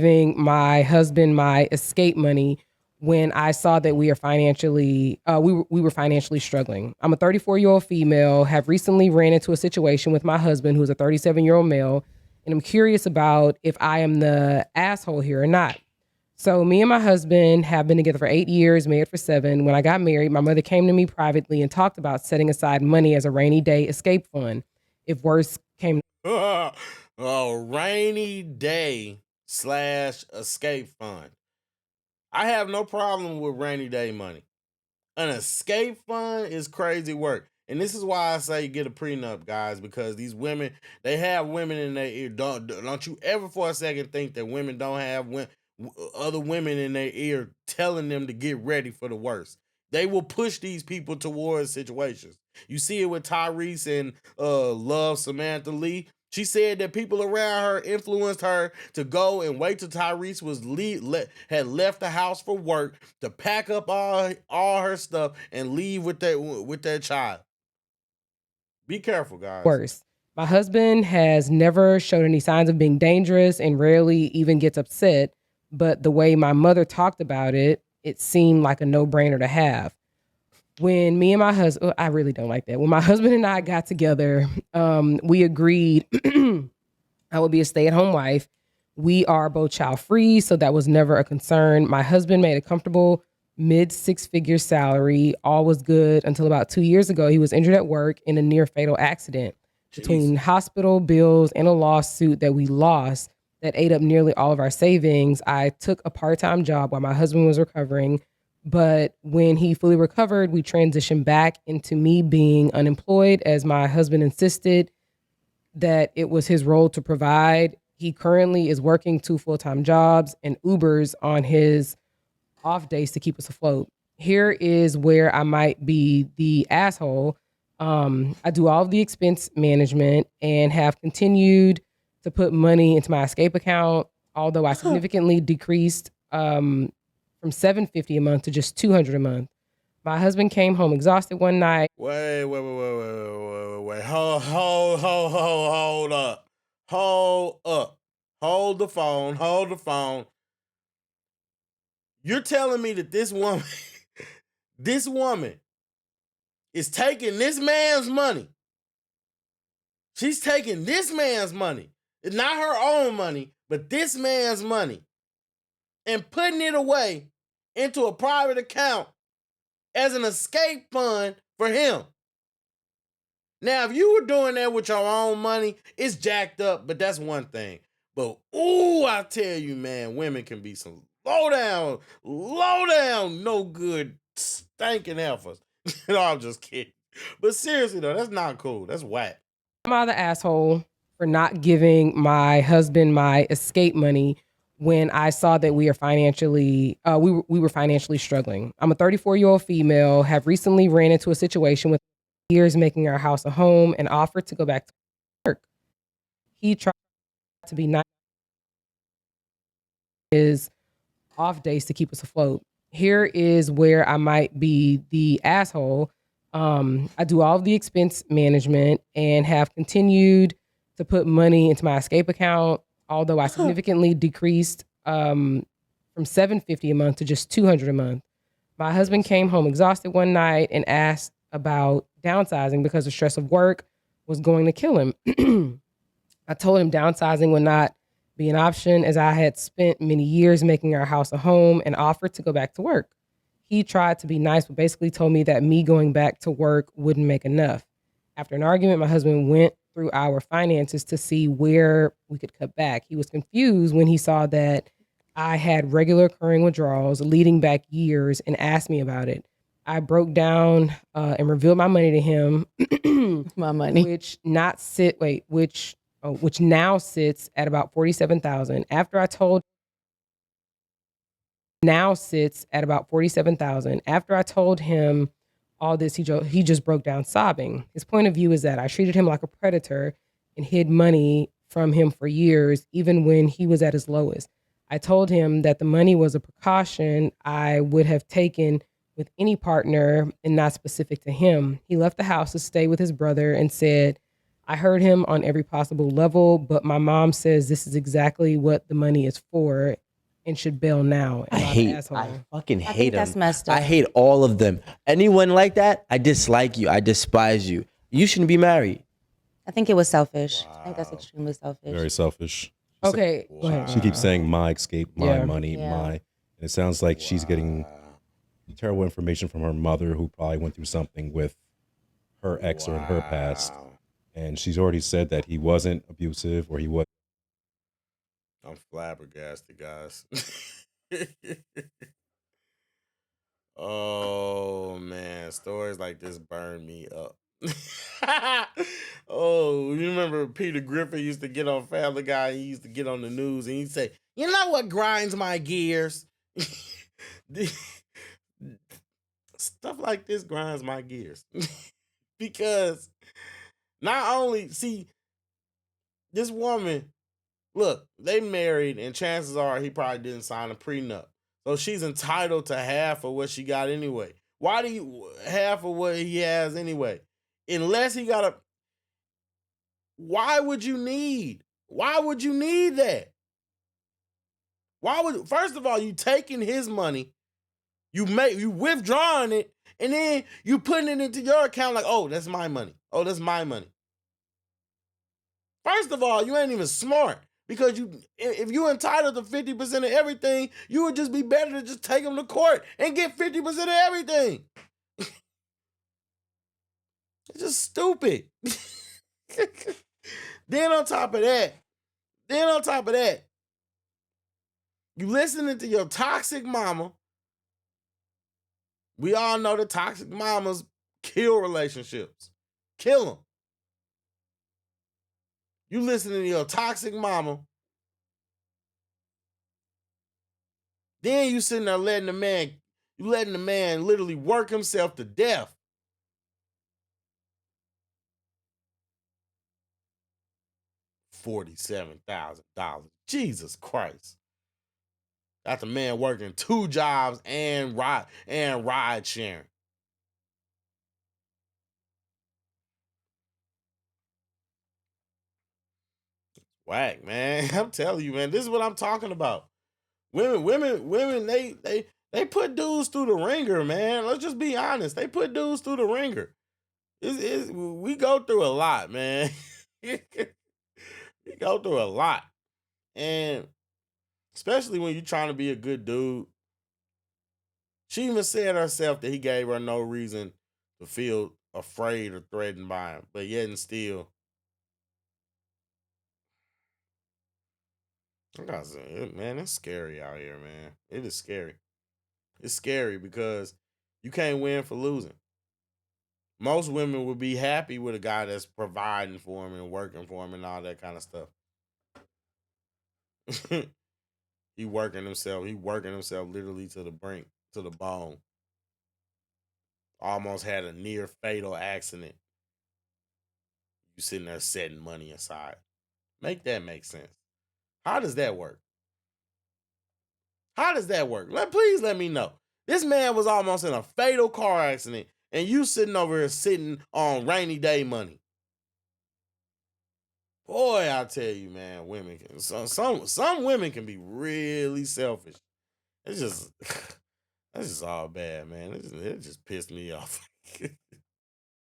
giving my husband my escape money when I saw that we were financially struggling. I'm a 34-year-old female, have recently ran into a situation with my husband, who's a 37-year-old male, and I'm curious about if I am the asshole here or not. So me and my husband have been together for 8 years, married for 7. When I got married, my mother came to me privately and talked about setting aside money as a rainy day escape fund. If worse came A rainy day / escape fund. I have no problem with rainy day money. An escape fund is crazy work. And this is why I say get a prenup, guys, because these women, they have women in their ear. Don't you ever for a second think that women don't have other women in their ear telling them to get ready for the worst. They will push these people towards situations. You see it with Tyrese and Love Samantha Lee. She said that people around her influenced her to go and wait till Tyrese had left the house for work to pack up all her stuff and leave with that child. Be careful, guys. worse. My husband has never showed any signs of being dangerous and rarely even gets upset, but the way my mother talked about it, it seemed like a no-brainer to have. When me and my husband, I really don't like that. When my husband and I got together, we agreed I would be a stay-at-home wife. We are both child-free, so that was never a concern. My husband made a comfortable mid-six-figure salary. All was good until about 2 years ago. He was injured at work in a near-fatal accident. Between hospital bills and a lawsuit that we lost that ate up nearly all of our savings, I took a part-time job while my husband was recovering. But when he fully recovered, we transitioned back into me being unemployed as my husband insisted that it was his role to provide. He currently is working 2 full-time jobs and Ubers on his off days to keep us afloat. Here is where I might be the asshole. I do all of the expense management and have continued to put money into my escape account, although I significantly decreased from $750 a month to just $200 a month. My husband came home exhausted one night. Wait. Hold up. Hold the phone. You're telling me that this woman is taking this man's money. She's taking this man's money. It's not her own money, but this man's money, and putting it away into a private account as an escape fund for him. Now, if you were doing that with your own money, it's jacked up, but that's one thing. But, I tell you, man, women can be some low down, no good, stinking heifers. No, I'm just kidding. But seriously, though, that's not cool. That's whack. I'm the asshole for not giving my husband my escape money when I saw that we were financially struggling. I'm a 34-year-old female, have recently ran into a situation with years making our house a home and offered to go back to work. He tried to be nice his off days to keep us afloat. Here is where I might be the asshole. I do all of the expense management and have continued to put money into my escape account, although I significantly decreased from $750 a month to just $200 a month. My husband came home exhausted one night and asked about downsizing because the stress of work was going to kill him. I told him downsizing would not be an option as I had spent many years making our house a home and offered to go back to work. He tried to be nice, but basically told me that me going back to work wouldn't make enough. After an argument, my husband went through our finances to see where we could cut back. He was confused when he saw that I had regular occurring withdrawals leading back years and asked me about it. I broke down and revealed my money to him. My money. Which now sits at about $47,000. After I told him all this, he just broke down sobbing. His point of view is that I treated him like a predator and hid money from him for years, even when he was at his lowest. I told him that the money was a precaution I would have taken with any partner and not specific to him. He left the house to stay with his brother and said, I heard him on every possible level, but my mom says this is exactly what the money is for and should bail now. I fucking I hate think that's them. messed up. I hate all of them. Anyone like that, I dislike you. I despise you. You shouldn't be married. I think it was selfish. I think that's extremely selfish. Very selfish. Okay, go ahead. She keeps saying my escape, my Yeah. money, my. And it sounds like she's getting terrible information from her mother, who probably went through something with her ex or in her past. And she's already said that he wasn't abusive or he was. I'm flabbergasted, guys. Oh man, stories like this burn me up. Oh, you remember Peter Griffin used to get on Family Guy? He used to get on the news and he'd say, "You know what grinds my gears?" Stuff like this grinds my gears because not only see this woman. Look, they married, and chances are he probably didn't sign a prenup. So she's entitled to half of what she got anyway. Why do you half of what he has anyway? Unless he got a. Why would you need that? First of all, you taking his money, you withdrawing it, and then you putting it into your account like, oh, that's my money. Oh, that's my money. First of all, you ain't even smart. Because if you entitled to 50% of everything, you would just be better to just take them to court and get 50% of everything. It's just stupid. Then on top of that, you listening to your toxic mama. We all know that toxic mamas kill relationships. Kill them. You listening to your toxic mama. Then you sitting there letting the man literally work himself to death. $47,000. Jesus Christ. Got the man working 2 jobs and ride sharing. Whack, man. I'm telling you, man, this is what I'm talking about. Women, they put dudes through the ringer, man. Let's just be honest. They put dudes through the ringer. We go through a lot, man. We go through a lot. And especially when you're trying to be a good dude. She even said herself that he gave her no reason to feel afraid or threatened by him. But yet and still, I gotta say, man, it's scary out here, man. It is scary. It's scary because you can't win for losing. Most women would be happy with a guy that's providing for him and working for him and all that kind of stuff. He working himself literally to the brink, to the bone. Almost had a near fatal accident. You sitting there setting money aside. Make that make sense. How does that work? Please let me know. This man was almost in a fatal car accident, and you sitting over here sitting on rainy day money. Boy, I tell you, man, women can some women can be really selfish. It's just that's just all bad, man. It just pissed me off.